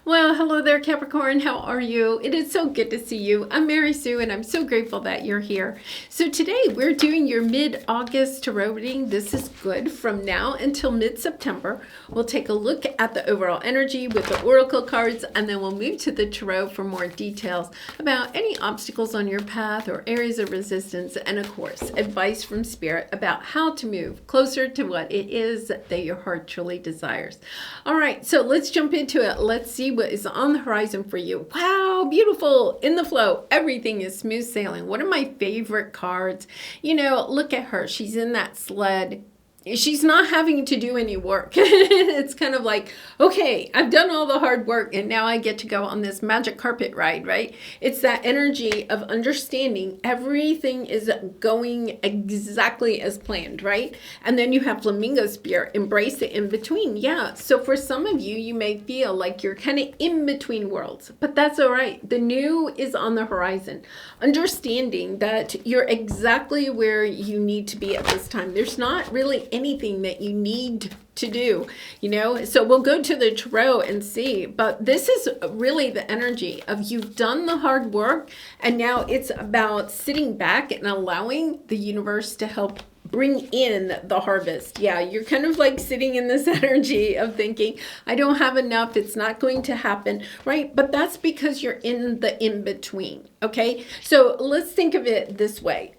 Well, hello there, Capricorn. How are you? It is so good to see you. I'm Mary Sue, and I'm so grateful that you're here. So today we're doing your mid-August tarot reading. This is good from now until mid-September. We'll take a look at the overall energy with the oracle cards, and then we'll move to the tarot for more details about any obstacles on your path or areas of resistance, and of course, advice from Spirit about how to move closer to what it is that your heart truly desires. All right, so let's jump into it. Let's see what is on the horizon for you. Wow, beautiful, in the flow. Everything is smooth sailing. One of my favorite cards. You know, look at her. She's in that sled. She's not having to do any work. It's kind of like, okay, I've done all the hard work and now I get to go on this magic carpet ride, right? It's that energy of understanding everything is going exactly as planned, right? And then you have flamingo spirit, embrace the in between. Yeah, so for some of you, you may feel like you're kind of in between worlds, but that's all right. The new is on the horizon. Understanding that you're exactly where you need to be at this time. There's not really anything that you need to do, you know. So we'll go to the tarot and see, but this is really the energy of you've done the hard work and now it's about sitting back and allowing the universe to help bring in the harvest. Yeah, you're kind of like sitting in this energy of thinking, I don't have enough, it's not going to happen, right? But that's because you're in the in-between, okay? So let's think of it this way.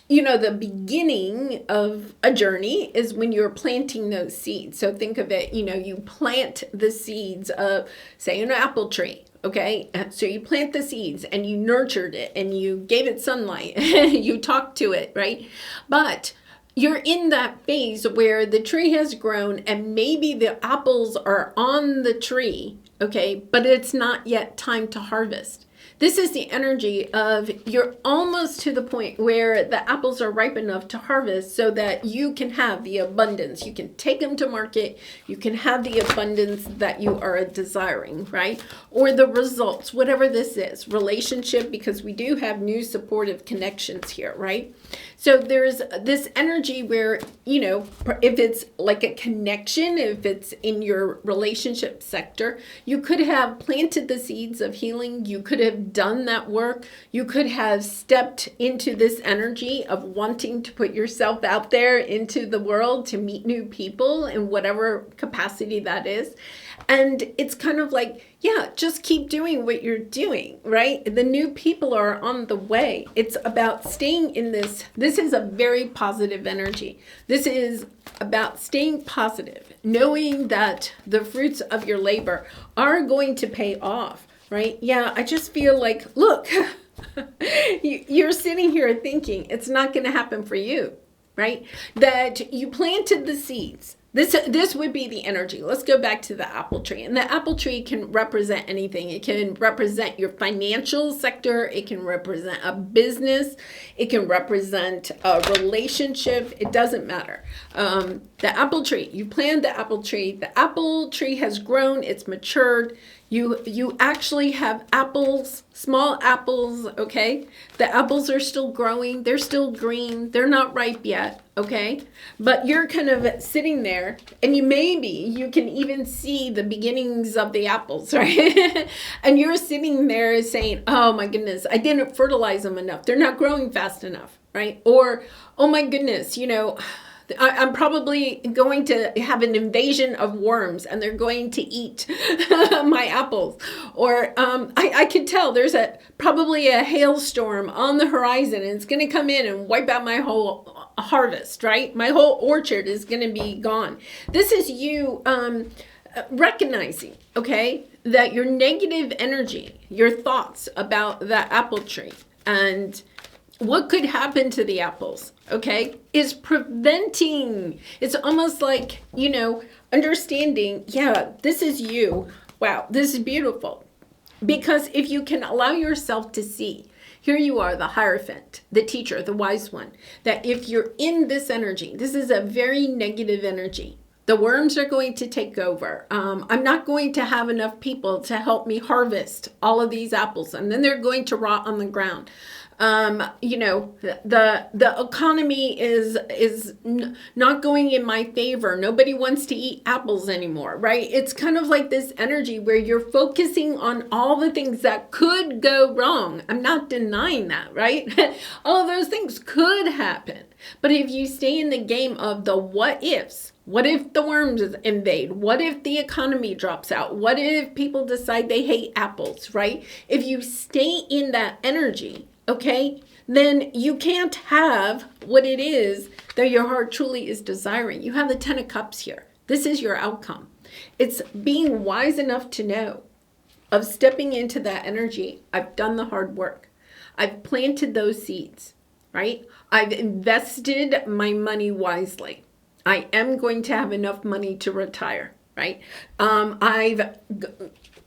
You know, the beginning of a journey is when you're planting those seeds. So think of it, you know, you plant the seeds of, say, an apple tree. Okay, so you plant the seeds and you nurtured it and you gave it sunlight, you talked to it, right? But you're in that phase where the tree has grown and maybe the apples are on the tree, okay, but it's not yet time to harvest. This is the energy of you're almost to the point where the apples are ripe enough to harvest so that you can have the abundance. You can take them to market. You can have the abundance that you are desiring, right? Or the results, whatever this is, relationship, because we do have new supportive connections here, right? So there's this energy where, you know, if it's like a connection, if it's in your relationship sector, you could have planted the seeds of healing. You could have done that work. You could have stepped into this energy of wanting to put yourself out there into the world to meet new people in whatever capacity that is. And it's kind of like, yeah, just keep doing what you're doing, right? The new people are on the way. It's about staying in this. This is a very positive energy. This is about staying positive, knowing that the fruits of your labor are going to pay off, right? Yeah, I just feel like, look, you're sitting here thinking it's not going to happen for you, right? That you planted the seeds. This would be the energy. Let's go back to the apple tree. And the apple tree can represent anything. It can represent your financial sector. It can represent a business. It can represent a relationship. It doesn't matter. The apple tree, you planted the apple tree. The apple tree has grown. It's matured. You actually have apples, small apples, okay? The apples are still growing. They're still green. They're not ripe yet, okay? But you're kind of sitting there and you can even see the beginnings of the apples, right? And you're sitting there saying, oh my goodness, I didn't fertilize them enough. They're not growing fast enough, right? Or, oh my goodness, you know, I'm probably going to have an invasion of worms and they're going to eat my apples. Or I could tell there's probably a hailstorm on the horizon and it's going to come in and wipe out my whole harvest, right? My whole orchard is going to be gone. This is you recognizing, okay, that your negative energy, your thoughts about that apple tree and what could happen to the apples, okay, is preventing. It's almost like, you know, understanding, yeah, this is you. Wow, this is beautiful. Because if you can allow yourself to see, here you are, the Hierophant, the teacher, the wise one, that if you're in this energy, this is a very negative energy. The worms are going to take over. I'm not going to have enough people to help me harvest all of these apples, and then they're going to rot on the ground. The economy is not going in my favor. Nobody wants to eat apples anymore, right? It's kind of like this energy where you're focusing on all the things that could go wrong. I'm not denying that, right? All of those things could happen. But if you stay in the game of the what ifs, what if the worms invade? What if the economy drops out? What if people decide they hate apples, right? If you stay in that energy, okay, then you can't have what it is that your heart truly is desiring. You have the 10 of Cups here. This is your outcome. It's being wise enough to know of stepping into that energy. I've done the hard work. I've planted those seeds, right? I've invested my money wisely. I am going to have enough money to retire, right? I've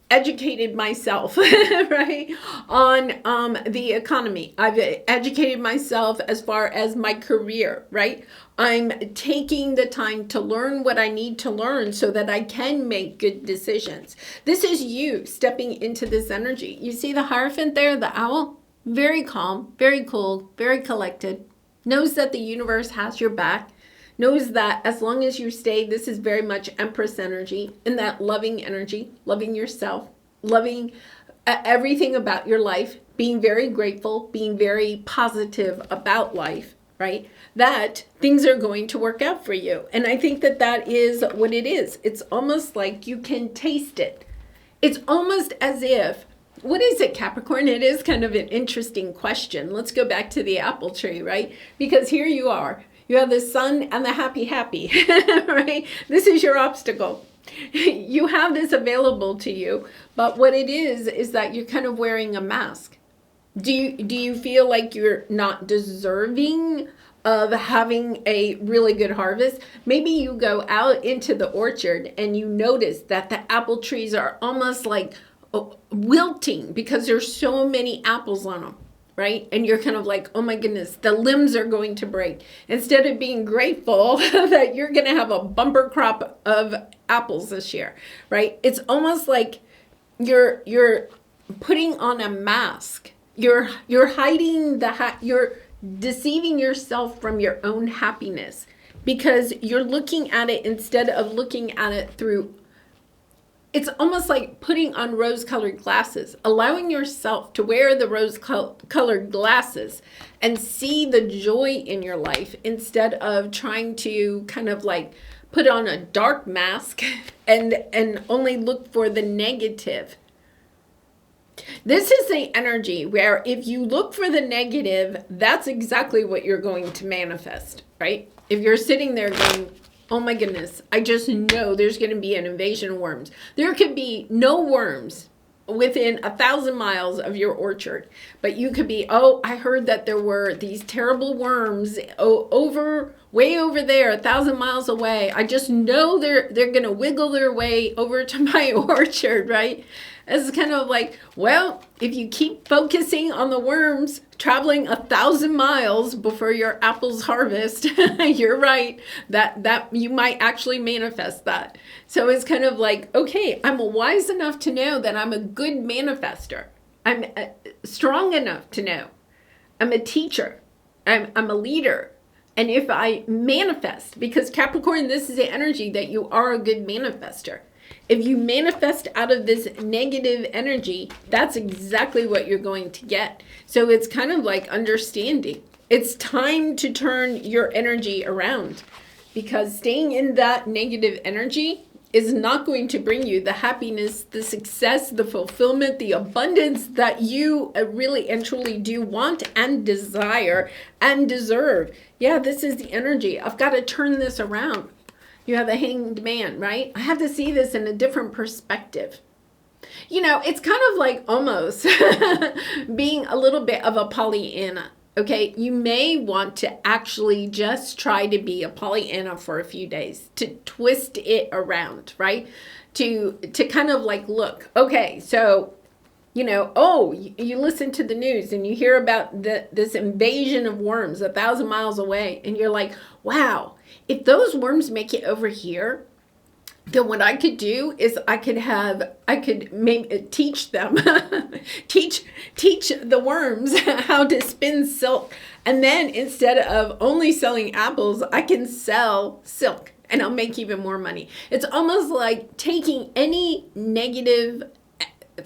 educated myself, right, on the economy. I've educated myself as far as my career, right? I'm taking the time to learn what I need to learn so that I can make good decisions. This is you stepping into this energy. You see the Hierophant there, the owl? Very calm, very cool, very collected, knows that the universe has your back, knows that as long as you stay, this is very much Empress energy, and that loving energy, loving yourself, loving everything about your life, being very grateful, being very positive about life, right? That things are going to work out for you. And I think that that is what it is. It's almost like you can taste it. It's almost as if, what is it, Capricorn? It is kind of an interesting question. Let's go back to the apple tree, right? Because here you are. You have the sun and the happy, right? This is your obstacle. You have this available to you, but what it is that you're kind of wearing a mask. Do you feel like you're not deserving of having a really good harvest? Maybe you go out into the orchard and you notice that the apple trees are almost like wilting because there's so many apples on them. Right? And you're kind of like, oh my goodness, the limbs are going to break. Instead of being grateful that you're going to have a bumper crop of apples this year, right? It's almost like you're putting on a mask. You're hiding you're deceiving yourself from your own happiness because you're looking at it instead of looking at it through. It's almost like putting on rose-colored glasses, allowing yourself to wear the rose-colored glasses and see the joy in your life instead of trying to kind of like put on a dark mask and only look for the negative. This is the energy where if you look for the negative, that's exactly what you're going to manifest, right? If you're sitting there going, oh my goodness, I just know there's going to be an invasion of worms. There could be no worms within 1,000 miles of your orchard, but you could be, oh, I heard that there were these terrible worms way over there, 1,000 miles away. I just know they're going to wiggle their way over to my orchard, right? It's kind of like, well, if you keep focusing on the worms traveling 1,000 miles before your apples harvest, you're right, that you might actually manifest that. So it's kind of like, okay, I'm wise enough to know that I'm a good manifester. I'm strong enough to know. I'm a teacher. I'm a leader. And if I manifest, because Capricorn, this is the energy that you are a good manifester. If you manifest out of this negative energy, that's exactly what you're going to get. So it's kind of like understanding. It's time to turn your energy around because staying in that negative energy is not going to bring you the happiness, the success, the fulfillment, the abundance that you really and truly do want and desire and deserve. Yeah, this is the energy. I've got to turn this around. You have the Hanged Man, right? I have to see this in a different perspective. You know, it's kind of like almost being a little bit of a Pollyanna. Okay, you may want to actually just try to be a Pollyanna for a few days, to twist it around, right? To kind of like, look, okay, so, you know, oh, you listen to the news and you hear about this invasion of worms 1,000 miles away, and you're like, wow, if those worms make it over here, then what I could do is I could maybe teach them, teach the worms how to spin silk. And then instead of only selling apples, I can sell silk and I'll make even more money. It's almost like taking any negative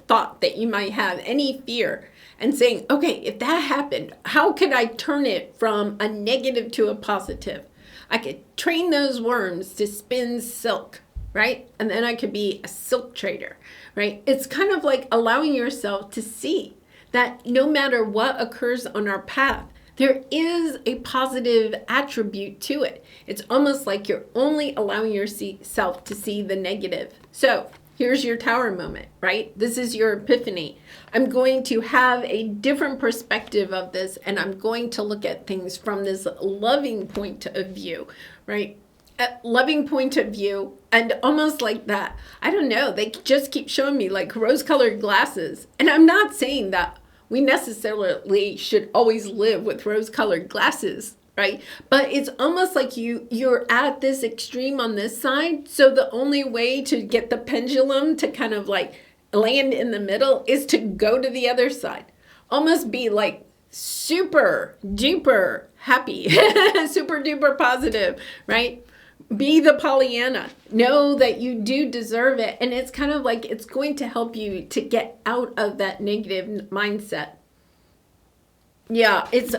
thought that you might have, any fear, and saying, okay, if that happened, how could I turn it from a negative to a positive? I could train those worms to spin silk, right? And then I could be a silk trader, right? It's kind of like allowing yourself to see that no matter what occurs on our path, there is a positive attribute to it. It's almost like you're only allowing yourself to see the negative. So here's your tower moment, right? This is your epiphany. I'm going to have a different perspective of this, and I'm going to look at things from this loving point of view, right? A loving point of view, and almost like that. I don't know, they just keep showing me like rose-colored glasses. And I'm not saying that we necessarily should always live with rose-colored glasses, right? But it's almost like you're at this extreme on this side. So the only way to get the pendulum to kind of like land in the middle is to go to the other side. Almost be like super duper happy, super duper positive, right? Be the Pollyanna. Know that you do deserve it. And it's kind of like it's going to help you to get out of that negative mindset. Yeah, it's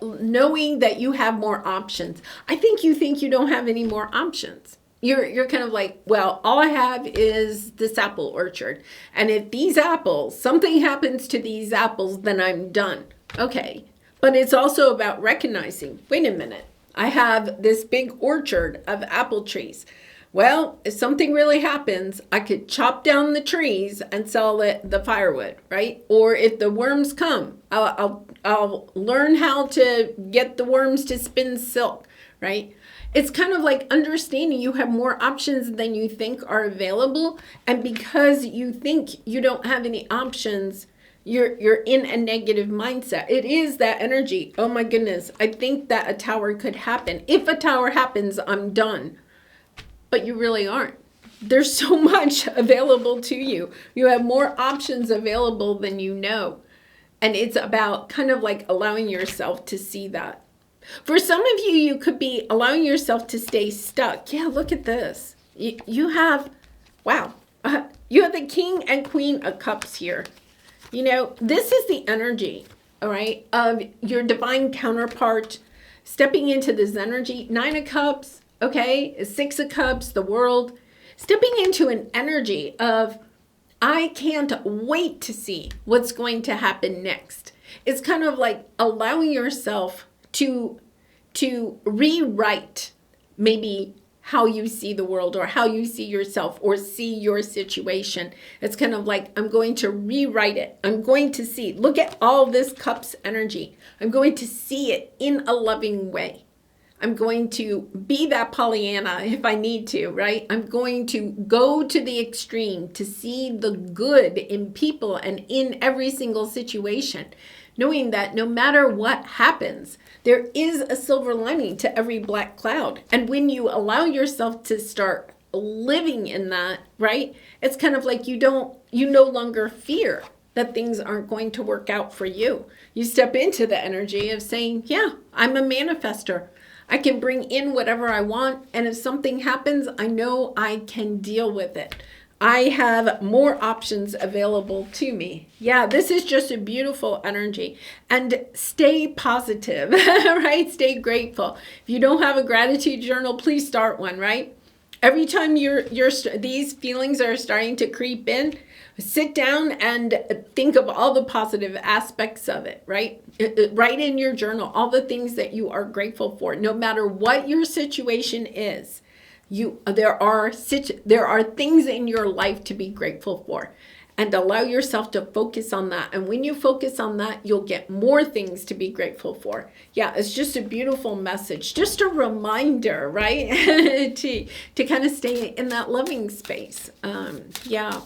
knowing that you have more options. I think you don't have any more options. You're kind of like, well, all I have is this apple orchard. And if these apples, something happens to these apples, then I'm done. Okay. But it's also about recognizing, wait a minute, I have this big orchard of apple trees. Well, if something really happens, I could chop down the trees and sell the firewood, right? Or if the worms come, I'll learn how to get the worms to spin silk, right? It's kind of like understanding you have more options than you think are available. And because you think you don't have any options, you're in a negative mindset. It is that energy. Oh my goodness, I think that a tower could happen. If a tower happens, I'm done. But you really aren't. There's so much available to you. You have more options available than you know. And it's about kind of like allowing yourself to see that. For some of you, you could be allowing yourself to stay stuck. Yeah, look at this. You have, wow, you have the King and Queen of Cups here. You know, this is the energy, all right, of your divine counterpart stepping into this energy. 9 of Cups, okay, 6 of Cups, the world, stepping into an energy of, I can't wait to see what's going to happen next. It's kind of like allowing yourself to rewrite maybe how you see the world or how you see yourself or see your situation. It's kind of like, I'm going to rewrite it. I'm going to see, look at all this Cups energy. I'm going to see it in a loving way. I'm going to be that Pollyanna if I need to, right? I'm going to go to the extreme to see the good in people and in every single situation, knowing that no matter what happens, there is a silver lining to every black cloud. And when you allow yourself to start living in that, right? It's kind of like you no longer fear that things aren't going to work out for you. You step into the energy of saying, yeah, I'm a manifester. I can bring in whatever I want. And if something happens, I know I can deal with it. I have more options available to me. Yeah, this is just a beautiful energy. And stay positive, right? Stay grateful. If you don't have a gratitude journal, please start one, right? Every time these feelings are starting to creep in, sit down and think of all the positive aspects of it, right? Write in your journal all the things that you are grateful for, no matter what your situation is. There are things in your life to be grateful for, and allow yourself to focus on that. And when you focus on that, you'll get more things to be grateful for. Yeah, it's just a beautiful message, just a reminder, right? to kind of stay in that loving space. Yeah,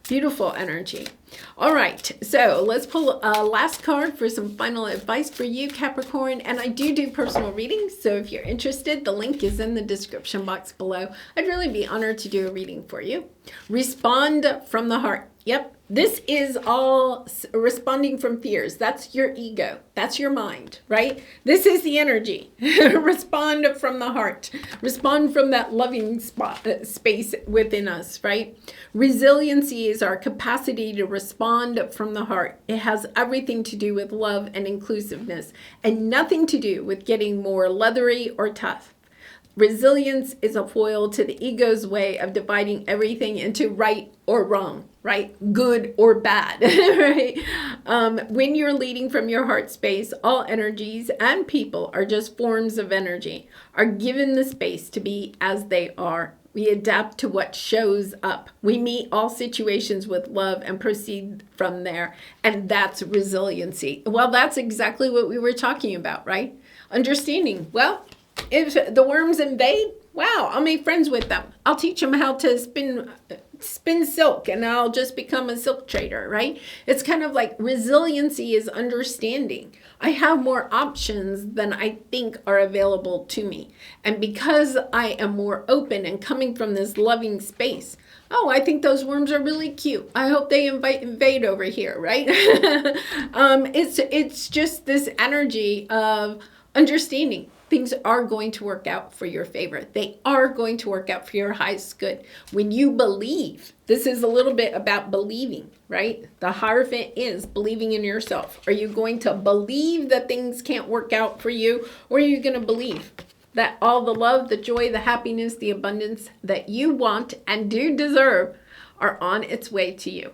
Beautiful energy. All right, so let's pull a last card for some final advice for you, Capricorn. And I do personal readings, so if you're interested, the link is in the description box below. I'd really be honored to do a reading for you. Respond from the heart. Yep, this is all responding from fears. That's your ego. That's your mind, right? This is the energy. Respond from the heart. Respond from that loving space within us, right? Resiliency is our capacity to respond from the heart. It has everything to do with love and inclusiveness and nothing to do with getting more leathery or tough. Resilience is a foil to the ego's way of dividing everything into right or wrong, right? Good or bad, right? When you're leading from your heart space, all energies and people are just forms of energy, are given the space to be as they are. We adapt to what shows up. We meet all situations with love and proceed from there. And that's resiliency. Well, that's exactly what we were talking about, right? Understanding. Well, if the worms invade, wow, I'll make friends with them. I'll teach them how to spin silk and I'll just become a silk trader, right? It's kind of like resiliency is understanding. I have more options than I think are available to me. And because I am more open and coming from this loving space, oh, I think those worms are really cute. I hope they invade over here, right? It's just this energy of understanding. Things are going to work out for your favor. They are going to work out for your highest good. When you believe, this is a little bit about believing, right? The Hierophant is believing in yourself. Are you going to believe that things can't work out for you? Or are you going to believe that all the love, the joy, the happiness, the abundance that you want and do deserve are on its way to you?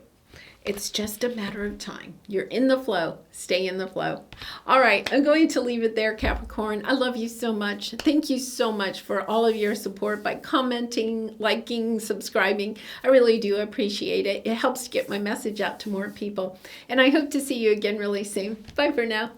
It's just a matter of time. You're in the flow. Stay in the flow. All right, I'm going to leave it there, Capricorn. I love you so much. Thank you so much for all of your support by commenting, liking, subscribing. I really do appreciate it. It helps to get my message out to more people. And I hope to see you again really soon. Bye for now.